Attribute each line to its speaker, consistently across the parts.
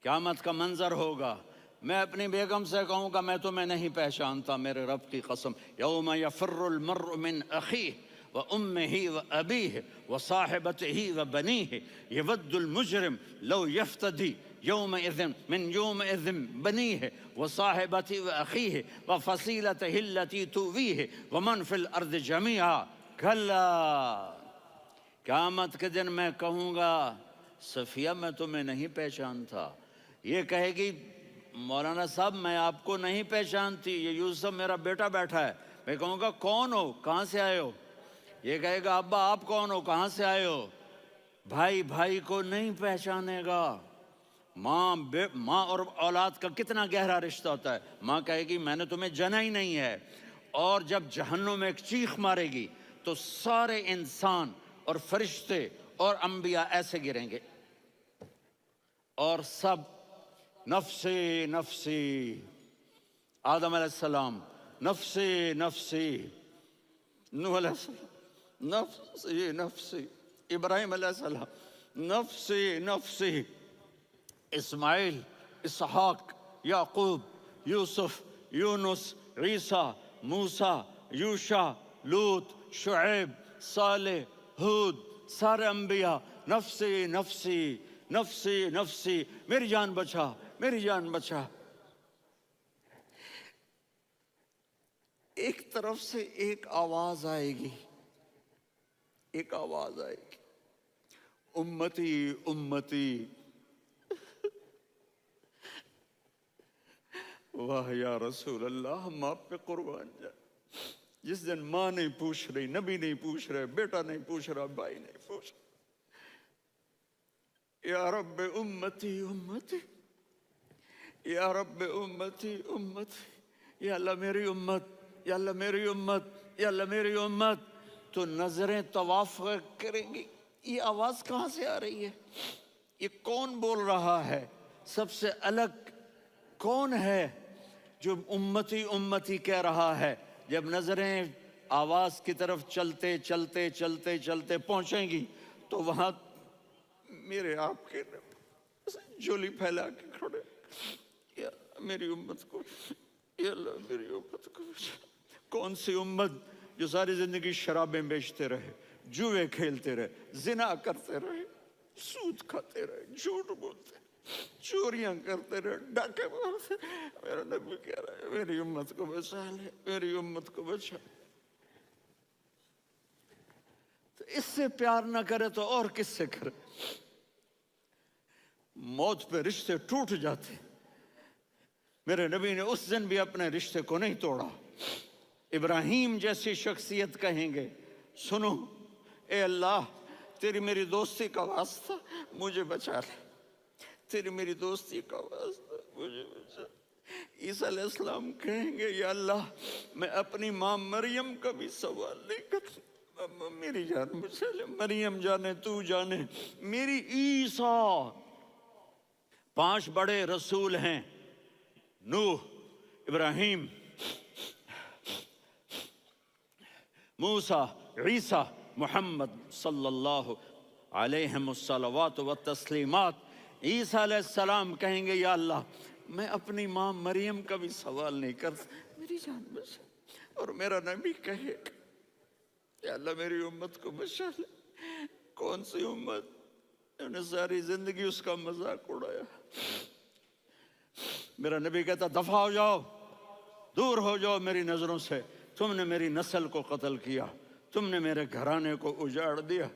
Speaker 1: قیامت کا منظر ہوگا، میں اپنی بیگم سے کہوں گا میں تمہیں نہیں پہچانتا، میرے رب کی قسم، یوم یفر المرء من اخیہ وامہ وابیہ وصاحبتہ وبنیہ یود المجرم لو یفتدی یومئذ من یومئذ بنیہ وصاحبتہ واخیہ وفصیلتہ التی تؤویہ ومن فی الارض جمیعا کلا۔ قیامت کے دن میں کہوں گا صفیہ میں تمہیں نہیں پہچانتا، یہ کہے گی مولانا صاحب میں آپ کو نہیں پہچانتی، یہ یوسف میرا بیٹا بیٹھا ہے۔ میں کہوں گا کون ہو، کہاں سے آئے ہو؟ یہ کہے گا ابا آپ کون ہو، کہاں سے آئے ہو؟ بھائی بھائی کو نہیں پہچانے گا۔ ماں اور اولاد کا کتنا گہرا رشتہ ہوتا ہے، ماں کہے گی میں نے تمہیں جنا ہی نہیں ہے، اور جب جہنم میں ایک چیخ مارے گی تو سارے انسان اور فرشتے اور انبیاء ایسے گریں گے، اور سب نفسی نفسی، آدم علیہ السلام نفسی نفسی، نوح علیہ السلام نفسی نفسی، ابراہیم علیہ السلام نفسی نفسی، اسماعیل، اسحاق، یعقوب، یوسف، یونس، عیسیٰ، موسیٰ، یوشع، لوط، شعیب، صالح، ہود، سارے انبیاء نفسی نفسی نفسی نفسی، میری جان بچا میری جان بچا۔ ایک طرف سے ایک آواز آئے گی، ایک آواز آئے گی، امتی امتی۔ واہ یا رسول اللہ، ہم آپ پہ قربان جائیں۔ جس دن ماں نہیں پوچھ رہی، نبی نہیں پوچھ رہے، بیٹا نہیں پوچھ رہا، بھائی نہیں پوچھ رہا، یا رب امتی امتی، یا رب امتی امتی، یا اللہ میری امت، یا اللہ میری امت، یا اللہ میری امت۔ تو نظریں طواف کریں گی، یہ آواز کہاں سے آ رہی ہے؟ یہ کون بول رہا ہے؟ سب سے الگ کون ہے جو امتی امتی کہہ رہا ہے؟ جب نظریں آواز کی طرف چلتے چلتے چلتے چلتے پہنچیں گی تو وہاں میرے آپ کے جھولی پھیلا کے کھڑے، یا میری امت کو، یا اللہ میری امت کو۔ کون سی امت جو ساری زندگی شرابیں بیچتے رہے، جوئے کھیلتے رہے، زنا کرتے رہے، سود کھاتے رہے، جھوٹ بولتے، چوریاں کرتے رہے، ڈاکے مارتے۔ میرا نبی کہہ رہا ہے میری امت کو بچا لے، میری امت کو بچا۔ تو اس سے پیار نہ کرے تو اور کس سے کرے؟ موت پہ رشتے ٹوٹ جاتے، میرے نبی نے اس دن بھی اپنے رشتے کو نہیں توڑا۔ ابراہیم جیسی شخصیت کہیں گے سنو اے اللہ تیری میری دوستی کا واسطہ مجھے بچا لے، تیری میری دوستی کا واسطہ مجھے بچا لے۔ عیسیٰ علیہ السلام کہیں گے یا اللہ میں اپنی ماں مریم کا بھی سوال نہیں کرتا، میری جان بچا لے، مریم جانے تو جانے میری عیسیٰ۔ 5 بڑے رسول ہیں، نوح، ابراہیم، موسیٰ، عیسیٰ، محمد صلی اللہ علیہ الصلوات والتسلیمات۔ عیسیٰ علیہ السلام کہیں گے یا اللہ میں اپنی ماں مریم کا بھی سوال نہیں کرتا، میری جان بچا۔ اور میرا نبی کہے یا اللہ میری امت کو بچا لے۔ کون سی امت جنہوں نے ساری زندگی اس کا مذاق اڑایا؟ میرا نبی کہتا دفع ہو جاؤ، دور ہو جاؤ میری نظروں سے، تم نے میری نسل کو قتل کیا، تم نے میرے گھرانے کو اجاڑ دیا۔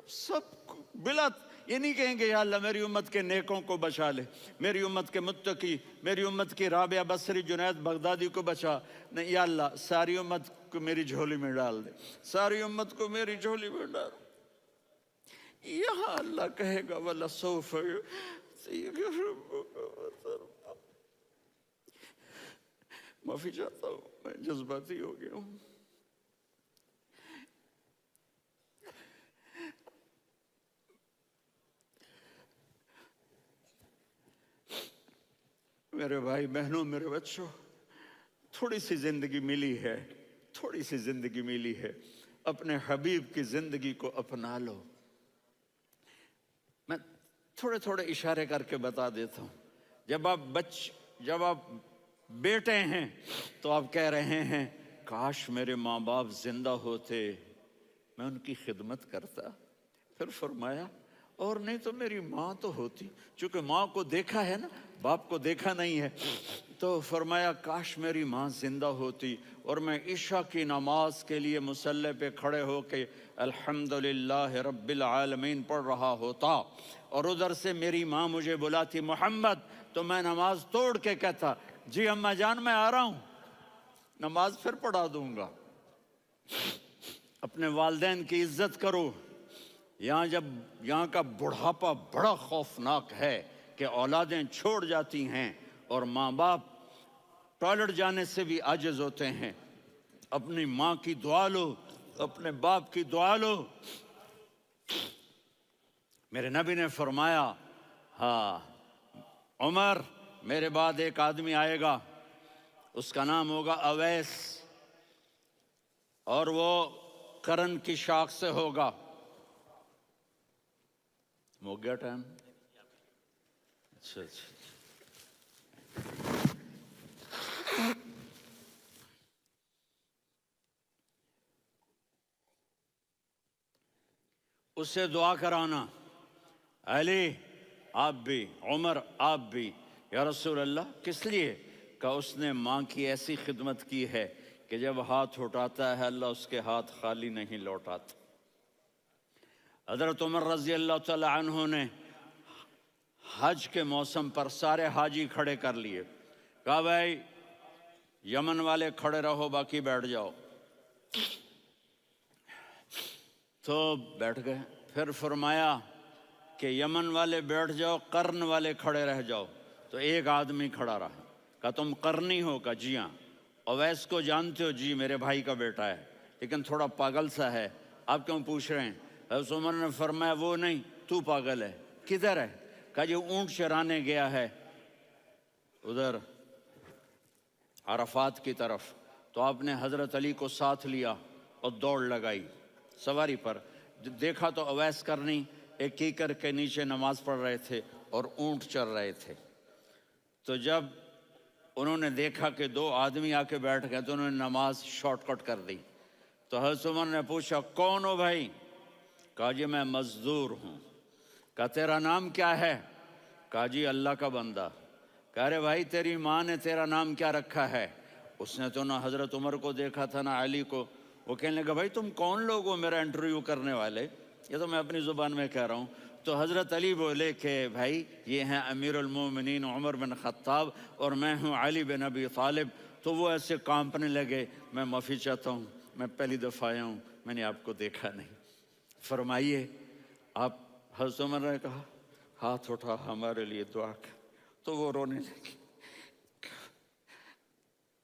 Speaker 1: سب بلا یہ نہیں کہیں گے یا اللہ میری امت کے نیکوں کو بچا لے، میری امت کے متقی، میری امت کی رابعہ بصری، جنید بغدادی کو بچا، نہیں یا اللہ ساری امت کو میری جھولی میں ڈال دے، ساری امت کو میری جھولی میں ڈال۔ یہاں اللہ کہے گا وَلَسَوْفَ يُعْطِيكَ رَبُّكَ فَتَرْضَىٰ۔ معافی چاہتا ہوں میں جذباتی ہو گیا ہوں۔ میرے بھائی بہنوں، میرے بچوں، تھوڑی سی زندگی ملی ہے، تھوڑی سی زندگی ملی ہے، اپنے حبیب کی زندگی کو اپنا لو۔ میں تھوڑے تھوڑے اشارے کر کے بتا دیتا ہوں. جب آپ بیٹے ہیں تو آپ کہہ رہے ہیں کاش میرے ماں باپ زندہ ہوتے، میں ان کی خدمت کرتا. پھر فرمایا اور نہیں تو میری ماں تو ہوتی. چونکہ ماں کو دیکھا ہے نا، باپ کو دیکھا نہیں ہے، تو فرمایا کاش میری ماں زندہ ہوتی اور میں عشاء کی نماز کے لیے مصلی پہ کھڑے ہو کے الحمدللہ رب العالمین پڑھ رہا ہوتا، اور ادھر سے میری ماں مجھے بلاتی محمد، تو میں نماز توڑ کے کہتا جی اماں جان میں آ رہا ہوں، نماز پھر پڑھا دوں گا. اپنے والدین کی عزت کرو. یہاں کا بڑھاپا بڑا خوفناک ہے کہ اولادیں چھوڑ جاتی ہیں اور ماں باپ ٹوائلٹ جانے سے بھی عاجز ہوتے ہیں. اپنی ماں کی دعا لو، اپنے باپ کی دعا لو. میرے نبی نے فرمایا ہاں عمر، میرے بعد ایک آدمی آئے گا، اس کا نام ہوگا اویس، اور وہ قرن کی شاخ سے ہوگا. ہو گیا ٹائم؟ اچھا. اس سے دعا کرانا، علی آپ بھی، عمر آپ بھی. یا رسول اللہ کس لیے؟ کہ اس نے ماں کی ایسی خدمت کی ہے کہ جب ہاتھ اٹھاتا ہے اللہ اس کے ہاتھ خالی نہیں لوٹاتا. حضرت عمر رضی اللہ تعالی عنہ نے حج کے موسم پر سارے حاجی کھڑے کر لیے، کہا بھائی یمن والے کھڑے رہو باقی بیٹھ جاؤ. تو بیٹھ گئے. پھر فرمایا کہ یمن والے بیٹھ جاؤ، قرن والے کھڑے رہ جاؤ. تو ایک آدمی کھڑا رہا. کہا تم قرنی ہو؟ کہا جی ہاں. اویس کو جانتے ہو؟ جی میرے بھائی کا بیٹا ہے لیکن تھوڑا پاگل سا ہے، آپ کیوں پوچھ رہے ہیں؟ حضرت عمر نے فرمایا وہ نہیں، تو پاگل ہے. کدھر ہے؟ کہا جی اونٹ چرانے گیا ہے ادھر عرفات کی طرف. تو آپ نے حضرت علی کو ساتھ لیا اور دوڑ لگائی سواری پر. دیکھا تو اویس کرنی ایک کیکر کے نیچے نماز پڑھ رہے تھے اور اونٹ چر رہے تھے. تو جب انہوں نے دیکھا کہ دو آدمی آ کے بیٹھ گئے تو انہوں نے نماز شارٹ کٹ کر دی. تو حضرت عمر نے پوچھا کون ہو بھائی؟ کہا جی میں مزدور ہوں. کہا تیرا نام کیا ہے؟ کہا جی اللہ کا بندہ. کہہ رہے بھائی تیری ماں نے تیرا نام کیا رکھا ہے؟ اس نے تو نہ حضرت عمر کو دیکھا تھا نہ علی کو. وہ کہنے لگا بھائی تم کون لوگ ہو میرا انٹرویو کرنے والے؟ یہ تو میں اپنی زبان میں کہہ رہا ہوں. تو حضرت علی بولے کہ بھائی یہ ہیں امیر المومنین عمر بن خطاب اور میں ہوں علی بن ابی طالب. تو وہ ایسے کانپنے لگے. میں معافی چاہتا ہوں، میں پہلی دفعہ آیا ہوں، میں نے آپ کو دیکھا نہیں. فرمائیے آپ. حضرت عمر نے کہا ہاتھ اٹھا ہمارے لیے دعا کر. تو وہ رونے لگے.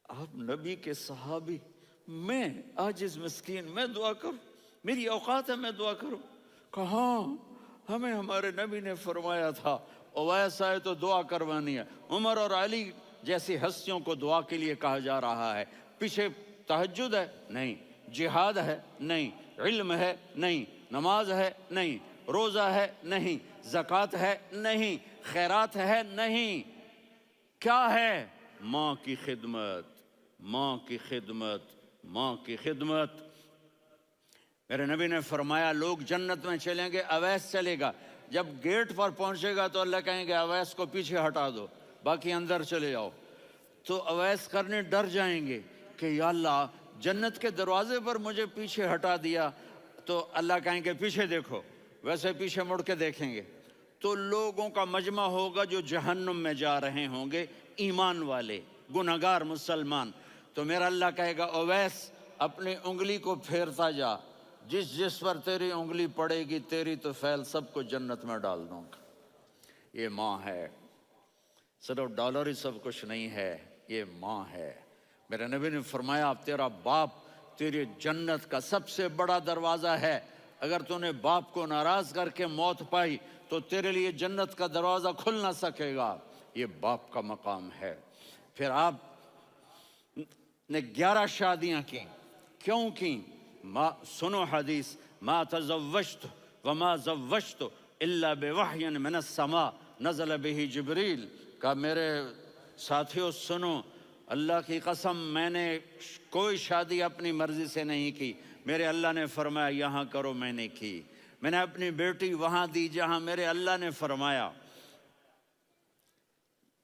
Speaker 1: آپ نبی کے صحابی، میں عاجز مسکین میں دعا کروں؟ میری اوقات ہے میں دعا کروں؟ کہاں، ہمیں ہمارے نبی نے فرمایا تھا اویس آئے تو دعا کروانی ہے. عمر اور علی جیسی ہستیوں کو دعا کے لیے کہا جا رہا ہے. پیچھے تہجد ہے؟ نہیں. جہاد ہے؟ نہیں. علم ہے؟ نہیں. نماز ہے؟ نہیں. روزہ ہے؟ نہیں. زکوٰۃ ہے؟ نہیں. خیرات ہے؟ نہیں. کیا ہے؟ ماں کی خدمت، ماں کی خدمت، ماں کی خدمت. میرے نبی نے فرمایا لوگ جنت میں چلیں گے، اویس چلے گا. جب گیٹ پر پہنچے گا تو اللہ کہیں گے اویس کو پیچھے ہٹا دو، باقی اندر چلے جاؤ. تو اویس کرنے ڈر جائیں گے کہ یا اللہ جنت کے دروازے پر مجھے پیچھے ہٹا دیا. تو اللہ کہیں گے پیچھے دیکھو، ویسے پیچھے مڑ کے دیکھیں گے تو لوگوں کا مجمع ہوگا جو جہنم میں جا رہے ہوں گے، ایمان والے، گنہگار مسلمان. تو میرا اللہ کہے گا اویس اپنی انگلی کو پھیرتا جا، جس پر تیری انگلی پڑے گی تیری تو فیل سب کو جنت میں ڈال دوں گا. یہ ماں ہے، صرف ڈالر ہی سب کچھ نہیں ہے، یہ ماں ہے. میرے نبی نے فرمایا تیرا باپ تیری جنت کا سب سے بڑا دروازہ ہے. اگر تو نے باپ کو ناراض کر کے موت پائی تو تیرے لیے جنت کا دروازہ کھل نہ سکے گا. یہ باپ کا مقام ہے. پھر آپ نے 11 شادیاں کی. کیوں کی؟ سنو حدیث، ما تزوجت وما زوجت الا بوحی من السماء نزل به جبریل، کہا میرے ساتھیوں سنو، اللہ کی قسم میں نے کوئی شادی اپنی مرضی سے نہیں کی، میرے اللہ نے فرمایا یہاں کرو، میں نے کی۔ میں نے اپنی بیٹی وہاں دی جہاں میرے اللہ نے فرمایا۔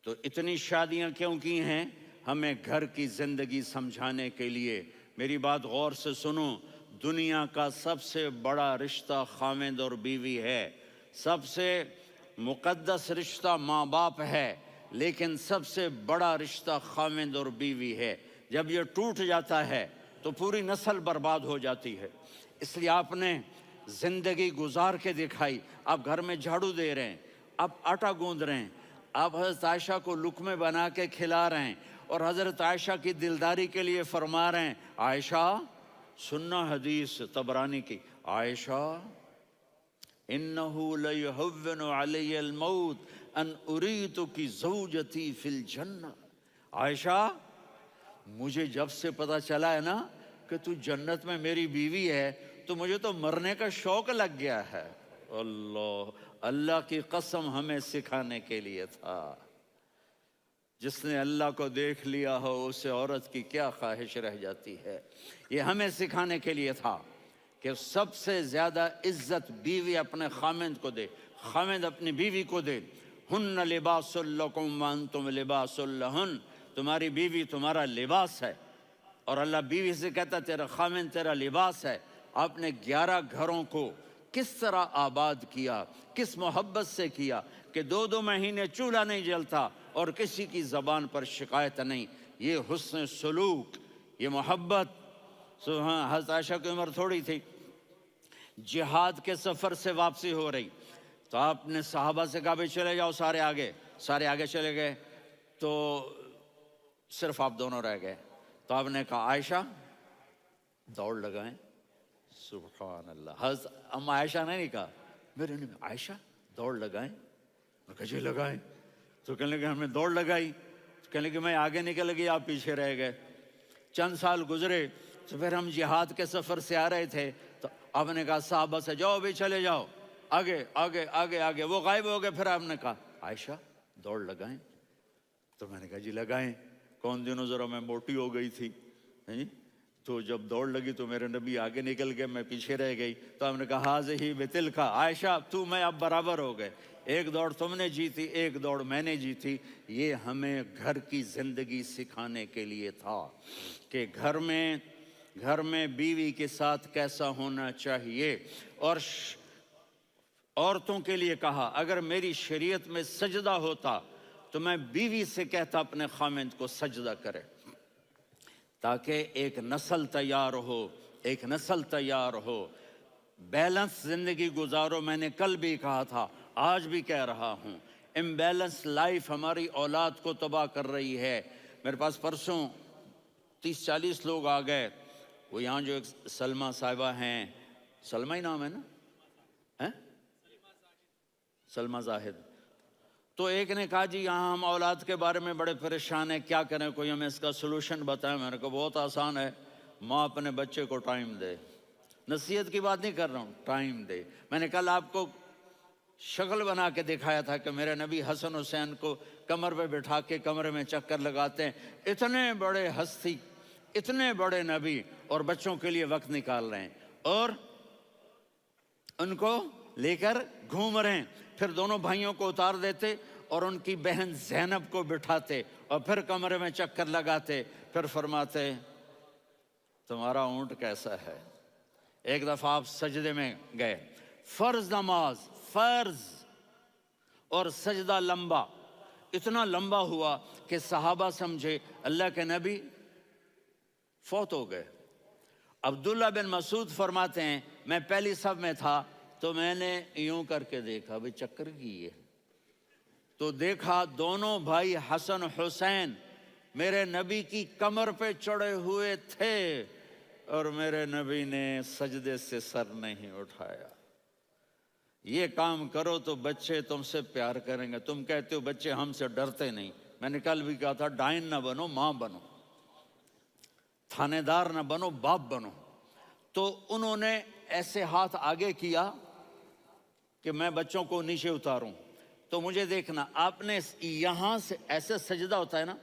Speaker 1: تو اتنی شادیاں کیوں کی ہیں؟ ہمیں گھر کی زندگی سمجھانے کے لیے۔ میری بات غور سے سنو، دنیا کا سب سے بڑا رشتہ خاوند اور بیوی ہے، سب سے مقدس رشتہ ماں باپ ہے، لیکن سب سے بڑا رشتہ خاوند اور بیوی ہے۔ جب یہ ٹوٹ جاتا ہے تو پوری نسل برباد ہو جاتی ہے۔ اس لیے آپ نے زندگی گزار کے دکھائی۔ آپ گھر میں جھاڑو دے رہے ہیں، آپ آٹا گوندھ رہے ہیں، آپ حضرت عائشہ کو لقمے بنا کے کھلا رہے ہیں، اور حضرت عائشہ کی دلداری کے لیے فرما رہے ہیں عائشہ، سننا حدیث طبرانی کی، عائشہ انہو لیہون علی الموت ان اریتک زوجتی فی الجنہ۔ عائشہ مجھے جب سے پتا چلا ہے نا کہ تو جنت میں میری بیوی ہے تو مجھے تو مرنے کا شوق لگ گیا ہے۔ اللہ کی قسم ہمیں سکھانے کے لیے تھا۔ جس نے اللہ کو دیکھ لیا ہو اسے عورت کی کیا خواہش رہ جاتی ہے۔ یہ ہمیں سکھانے کے لیے تھا کہ سب سے زیادہ عزت بیوی اپنے خاوند کو دے، خاوند اپنی بیوی کو دے۔ ہن لباس لکم وانتم لباس لہن، تمہاری بیوی تمہارا لباس ہے، اور اللہ بیوی سے کہتا تیرا خاوند تیرا لباس ہے۔ آپ نے 11 گھروں کو کس طرح آباد کیا، کس محبت سے کیا کہ 2 مہینے چولہا نہیں جلتا اور کسی کی زبان پر شکایت نہیں۔ یہ حسن سلوک، یہ محبت۔ حضرت عائشہ کی عمر تھوڑی تھی، جہاد کے سفر سے واپسی ہو رہی، تو آپ نے صحابہ سے کہا بھی چلے جاؤ سارے آگے چلے گئے، تو صرف آپ دونوں رہ گئے۔ تو آپ نے کہا عائشہ دوڑ لگائیں۔ سبحان اللہ، حضرت اما عائشہ نے نہیں کہا، میرے نے عائشہ دوڑ لگائیں، میں کہا جی لگائیں۔ تو کہنے لگے ہمیں دوڑ لگائی، تو کہنے لگے میں آگے نکل گئی، آپ پیچھے رہ گئے۔ چند سال گزرے تو پھر ہم جہاد کے سفر سے آ رہے تھے، تو آپ نے کہا صحابہ سے جاؤ بھی چلے جاؤ آگے آگے آگے آگے، وہ غائب ہو گئے۔ پھر آپ نے کہا عائشہ دوڑ لگائیں، تو میں نے کہا جی لگائیں۔ کون دنوں ذرا میں موٹی ہو گئی تھی، تو جب دوڑ لگی تو میرے نبی آگے نکل گئے، میں پیچھے رہ گئی۔ تو ہم نے کہا ہاذہ بتلک، عائشہ تو میں اب برابر ہو گئے، ایک دوڑ تم نے جیتی، ایک دوڑ میں نے جیتی۔ یہ ہمیں گھر کی زندگی سکھانے کے لیے تھا کہ گھر میں بیوی کے ساتھ کیسا ہونا چاہیے۔ اور عورتوں کے لیے کہا اگر میری شریعت میں سجدہ ہوتا تو میں بیوی سے کہتا اپنے خاوند کو سجدہ کرے، تاکہ ایک نسل تیار ہو، بیلنس زندگی گزارو۔ میں نے کل بھی کہا تھا، آج بھی کہہ رہا ہوں، امبیلنس لائف ہماری اولاد کو تباہ کر رہی ہے۔ میرے پاس پرسوں 30-40 لوگ آ گئے، وہ یہاں جو ایک سلمہ صاحبہ ہیں، سلمہ ہی نام ہے نا، سلمہ زاہد، تو ایک نے کہا جی یہاں ہم اولاد کے بارے میں بڑے پریشان ہیں، کیا کریں، کوئی ہمیں اس کا سلوشن بتائیں۔ میں نے کہا بہت آسان ہے، ماں اپنے بچے کو ٹائم دے۔ نصیحت کی بات نہیں کر رہا ہوں، ٹائم دے۔ میں نے کل آپ کو شکل بنا کے دکھایا تھا کہ میرے نبی حسن حسین کو کمر پہ بٹھا کے کمرے میں چکر لگاتے ہیں۔ اتنے بڑے ہستی، اتنے بڑے نبی، اور بچوں کے لیے وقت نکال رہے ہیں اور ان کو لے کر گھوم رہے ہیں۔ پھر دونوں بھائیوں کو اتار دیتے اور ان کی بہن زینب کو بٹھاتے اور پھر کمرے میں چکر لگاتے، پھر فرماتے تمہارا اونٹ کیسا ہے۔ ایک دفعہ آپ سجدے میں گئے، فرض نماز، فرض، اور سجدہ لمبا، اتنا لمبا ہوا کہ صحابہ سمجھے اللہ کے نبی فوت ہو گئے۔ عبداللہ بن مسعود فرماتے ہیں میں پہلی صف میں تھا تو میں نے یوں کر کے دیکھا، بھئی چکر کی ہے، تو دیکھا دونوں بھائی حسن حسین میرے نبی کی کمر پہ چڑھے ہوئے تھے اور میرے نبی نے سجدے سے سر نہیں اٹھایا۔ یہ کام کرو تو بچے تم سے پیار کریں گے۔ تم کہتے ہو بچے ہم سے ڈرتے نہیں، میں نے کل بھی کہا تھا ڈائن نہ بنو، ماں بنو، تھانے دار نہ بنو، باپ بنو۔ تو انہوں نے ایسے ہاتھ آگے کیا کہ میں بچوں کو نیچے اتاروں، تو مجھے دیکھنا، آپ نے یہاں سے ایسے سجدہ ہوتا ہے نا،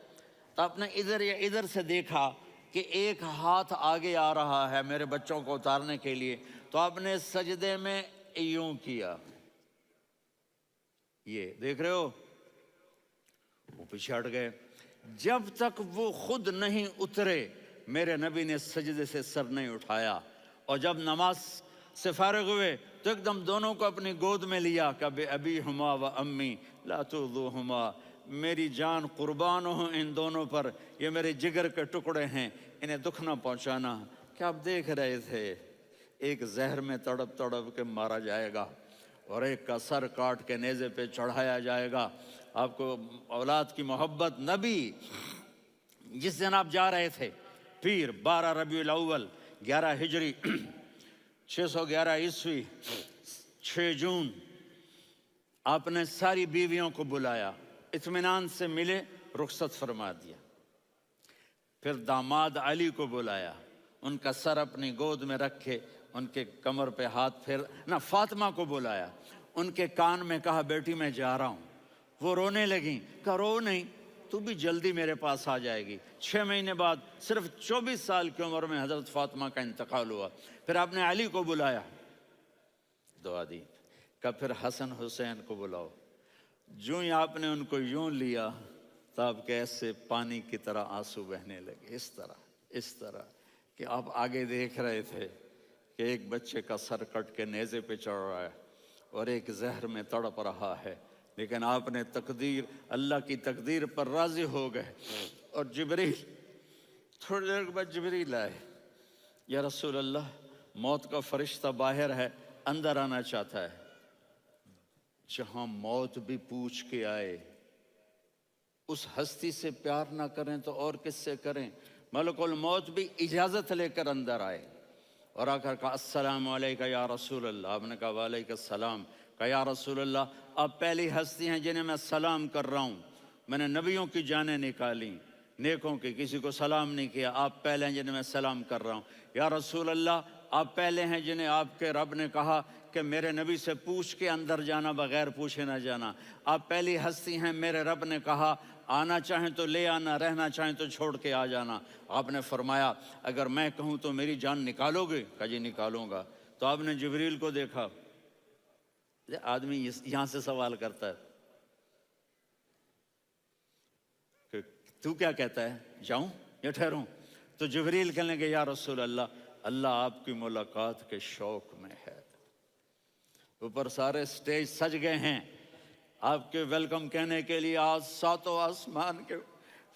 Speaker 1: تو آپ نے ادھر یا ادھر سے دیکھا کہ ایک ہاتھ آگے آ رہا ہے میرے بچوں کو اتارنے کے لیے، تو آپ نے سجدے میں یوں کیا، یہ دیکھ رہے ہو، وہ پیچھے ہٹ گئے۔ جب تک وہ خود نہیں اترے میرے نبی نے سجدے سے سر نہیں اٹھایا، اور جب نماز سے فارغ ہوئے تو ایک دم دونوں کو اپنی گود میں لیا کہ بے ابی ہما و امی لا تؤذوہما، میری جان قربان ہوں ان دونوں پر، یہ میرے جگر کے ٹکڑے ہیں، انہیں دکھ نہ پہنچانا۔ کیا آپ دیکھ رہے تھے، ایک زہر میں تڑپ تڑپ کے مارا جائے گا اور ایک کا سر کاٹ کے نیزے پہ چڑھایا جائے گا۔ آپ کو اولاد کی محبت، نبی جس دن آپ جا رہے تھے، پیر 12 ربیع الاول 11 ہجری 611 عیسوی 6 جون، آپ نے ساری بیویوں کو بلایا، اطمینان سے ملے، رخصت فرما دیا۔ پھر داماد علی کو بلایا، ان کا سر اپنی گود میں رکھے، ان کے کمر پہ ہاتھ پھیر نہ، فاطمہ کو بلایا، ان کے کان میں کہا بیٹی میں جا رہا ہوں۔ وہ رونے لگیں، کہا رو نہیں، تو بھی جلدی میرے پاس آ جائے گی۔ 6 مہینے بعد صرف 24 سال کی عمر میں حضرت فاطمہ کا انتقال ہوا۔ پھر آپ نے علی کو بلایا، دعا دی، کہا پھر حسن حسین کو بلاؤ۔ جو ہی آپ نے ان کو یوں لیا تو آپ کے ایسے پانی کی طرح آنسو بہنے لگے، اس طرح کہ آپ آگے دیکھ رہے تھے کہ ایک بچے کا سر کٹ کے نیزے پہ چڑھ رہا ہے اور ایک زہر میں تڑپ رہا ہے، لیکن آپ نے تقدیر، اللہ کی تقدیر پر راضی ہو گئے۔ اور جبریل، تھوڑی دیر کے بعد جبریل آئے، یا رسول اللہ موت کا فرشتہ باہر ہے، اندر آنا چاہتا ہے۔ جہاں موت بھی پوچھ کے آئے، اس ہستی سے پیار نہ کریں تو اور کس سے کریں؟ ملک الموت بھی اجازت لے کر اندر آئے اور آ کر کہا السلام علیکہ یا رسول اللہ۔ آپ نے کہا وعلیکم السلام۔ کہا یا رسول اللہ، آپ پہلی ہستی ہیں جنہیں میں سلام کر رہا ہوں، میں نے نبیوں کی جانیں نکالی، نیکوں کی، کسی کو سلام نہیں کیا، آپ پہلے ہیں جنہیں میں سلام کر رہا ہوں۔ یا رسول اللہ، آپ پہلے ہیں جنہیں آپ کے رب نے کہا کہ میرے نبی سے پوچھ کے اندر جانا، بغیر پوچھے نہ جانا۔ آپ پہلی ہستی ہیں، میرے رب نے کہا آنا چاہیں تو لے آنا، رہنا چاہیں تو چھوڑ کے آ جانا۔ آپ نے فرمایا اگر میں کہوں تو میری جان نکالو گے؟ کہا جی نکالوں گا۔ تو آپ نے جبریل کو دیکھا، آدمی یہاں سے سوال کرتا ہے کہ تو کیا کہتا ہے، جاؤں یا ٹھہروں؟ تو جبریل کہنے لگے یا رسول اللہ، اللہ آپ کی ملاقات کے شوق میں ہے۔ اوپر سارے سٹیج سج گئے ہیں آپ کے ویلکم کہنے کے لیے، آج 7 آسمان کے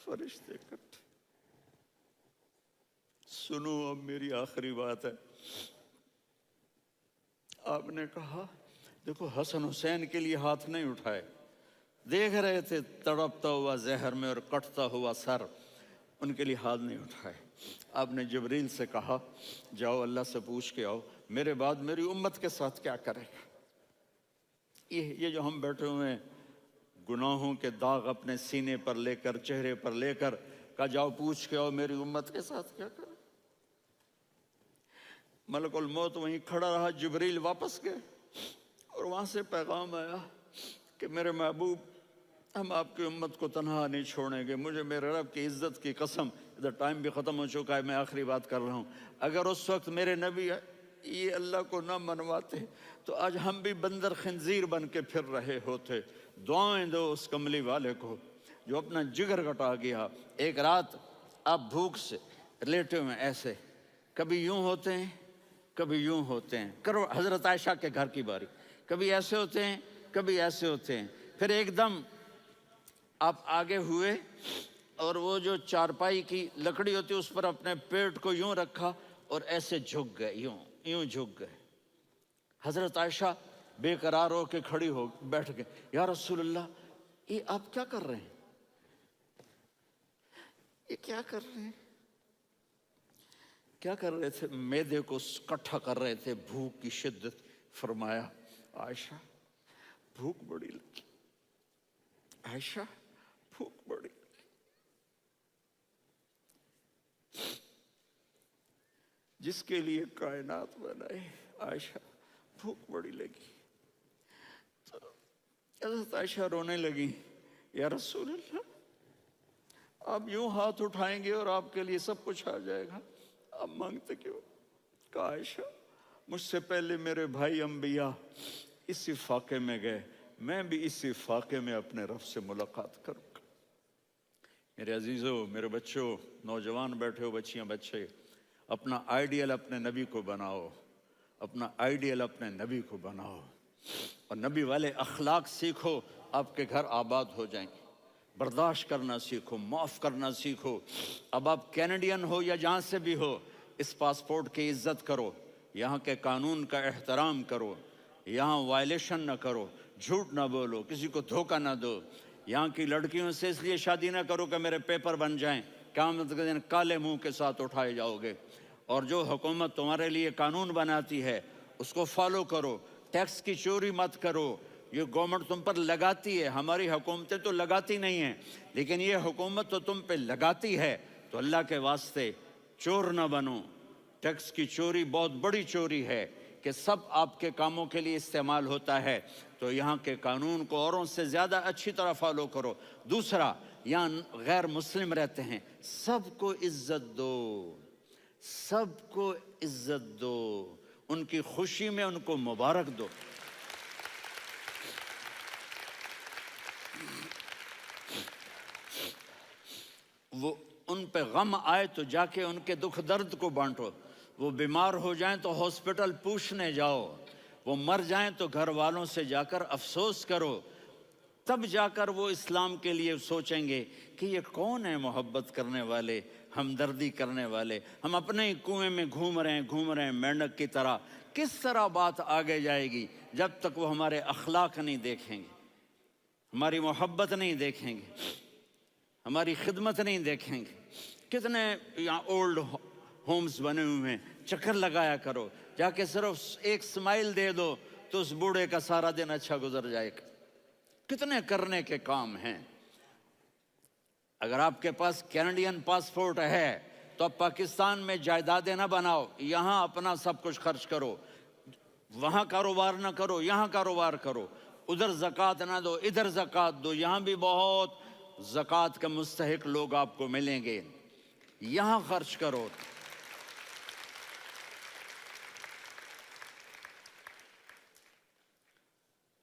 Speaker 1: فرشتے اکٹھے۔ سنو اب میری آخری بات ہے۔ آپ نے کہا دیکھو حسن حسین کے لیے ہاتھ نہیں اٹھائے، دیکھ رہے تھے تڑپتا ہوا زہر میں اور کٹتا ہوا سر، ان کے لیے ہاتھ نہیں اٹھائے۔ آپ نے جبریل سے کہا جاؤ اللہ سے پوچھ کے آؤ میرے بعد میری امت کے ساتھ کیا کرے گا۔ یہ جو ہم بیٹھے ہوئے ہیں گناہوں کے داغ اپنے سینے پر لے کر، چہرے پر لے کر، کہا جاؤ پوچھ کے آؤ میری امت کے ساتھ کیا کرے۔ ملک الموت وہیں کھڑا رہا، جبریل واپس گئے اور وہاں سے پیغام آیا کہ میرے محبوب، ہم آپ کی امت کو تنہا نہیں چھوڑیں گے، مجھے میرے رب کی عزت کی قسم، ادھر ٹائم بھی ختم ہو چکا ہے، میں آخری بات کر رہا ہوں، اگر اس وقت میرے نبی یہ اللہ کو نہ منواتے تو آج ہم بھی بندر خنزیر بن کے پھر رہے ہوتے۔ دعائیں دو اس کملی والے کو جو اپنا جگر کٹا گیا۔ ایک رات آپ بھوک سے لیٹے ہوئے ایسے، کبھی یوں ہوتے ہیں کبھی یوں ہوتے ہیں، کرو حضرت عائشہ کے گھر کی باری، کبھی ایسے ہوتے ہیں کبھی ایسے ہوتے ہیں، پھر ایک دم آپ آگے ہوئے اور وہ جو چارپائی کی لکڑی ہوتی اس پر اپنے پیٹ کو یوں رکھا اور ایسے جھک گئے، یوں جھک گئے۔ حضرت عائشہ بے قرار ہو کے کھڑی ہو بیٹھ گئے، یا رسول اللہ یہ آپ کیا کر رہے ہیں، یہ کیا کر رہے ہیں؟ کیا کر رہے تھے؟ معدے کو کٹھا کر رہے تھے، بھوک کی شدت۔ فرمایا عائشہ بھوک بڑی لگی، عائشہ بھوک بڑی لگی، جس کے لیے کائنات بنائے، عائشہ بھوک بڑی لگی۔ حضرت عائشہ رونے لگی، یا رسول اللہ آپ یوں ہاتھ اٹھائیں گے اور آپ کے لیے سب کچھ آ جائے گا، آپ مانگتے کیوں؟ کہا عائشہ مجھ سے پہلے میرے بھائی انبیاء اسی فاقے میں گئے، میں بھی اسی فاقے میں اپنے رب سے ملاقات کروں گا۔ میرے عزیزوں، میرے بچوں، نوجوان بیٹھے ہو، بچیاں بچے، اپنا آئیڈیل اپنے نبی کو بناؤ، اپنا آئیڈیل اپنے نبی کو بناؤ، اور نبی والے اخلاق سیکھو، آپ کے گھر آباد ہو جائیں گے۔ برداشت کرنا سیکھو، معاف کرنا سیکھو۔ اب آپ کینیڈین ہو یا جہاں سے بھی ہو، اس پاسپورٹ کی عزت کرو، یہاں کے قانون کا احترام کرو، یہاں وائلیشن نہ کرو، جھوٹ نہ بولو، کسی کو دھوکہ نہ دو۔ یہاں کی لڑکیوں سے اس لیے شادی نہ کرو کہ میرے پیپر بن جائیں، قیامت کے دن کالے منہ کے ساتھ اٹھائے جاؤ گے۔ اور جو حکومت تمہارے لیے قانون بناتی ہے اس کو فالو کرو، ٹیکس کی چوری مت کرو۔ یہ گورنمنٹ تم پر لگاتی ہے، ہماری حکومتیں تو لگاتی نہیں ہیں، لیکن یہ حکومت تو تم پہ لگاتی ہے، تو اللہ کے واسطے چور نہ بنو۔ ٹیکس کی چوری بہت بڑی چوری ہے کہ سب آپ کے کاموں کے لیے استعمال ہوتا ہے، تو یہاں کے قانون کو اوروں سے زیادہ اچھی طرح فالو کرو۔ دوسرا، یہاں غیر مسلم رہتے ہیں، سب کو عزت دو، سب کو عزت دو، ان کی خوشی میں ان کو مبارک دو۔ وہ ان پہ غم آئے تو جا کے ان کے دکھ درد کو بانٹو، وہ بیمار ہو جائیں تو ہاسپٹل پوچھنے جاؤ، وہ مر جائیں تو گھر والوں سے جا کر افسوس کرو، تب جا کر وہ اسلام کے لیے سوچیں گے کہ یہ کون ہے محبت کرنے والے، ہمدردی کرنے والے۔ ہم اپنے ہی کنویں میں گھوم رہے ہیں مینڈک کی طرح۔ کس طرح بات آگے جائے گی جب تک وہ ہمارے اخلاق نہیں دیکھیں گے، ہماری محبت نہیں دیکھیں گے، ہماری خدمت نہیں دیکھیں گے۔ کتنے یہاں اولڈ ہومز بنے ہوئے ہیں، چکر لگایا کرو، جا کے صرف ایک سمائل دے دو تو اس بوڑھے کا سارا دن اچھا گزر جائے گا۔ کتنے کرنے کے کام ہیں۔ اگر آپ کے پاس کینیڈین پاسپورٹ ہے تو اب پاکستان میں جائیدادیں نہ بناؤ، یہاں اپنا سب کچھ خرچ کرو، وہاں کاروبار نہ کرو، یہاں کاروبار کرو، ادھر زکوٰۃ نہ دو، ادھر زکوٰۃ دو، یہاں بھی بہت زکوٰۃ کے مستحق لوگ آپ کو ملیں گے، یہاں خرچ کرو۔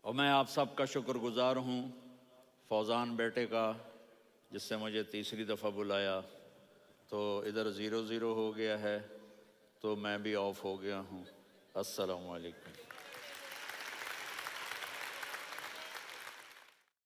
Speaker 1: اور میں آپ سب کا شکر گزار ہوں، فوزان بیٹے کا، جس سے مجھے تیسری دفعہ بلایا، تو ادھر 0-0 ہو گیا ہے تو میں بھی آف ہو گیا ہوں۔ السلام علیکم۔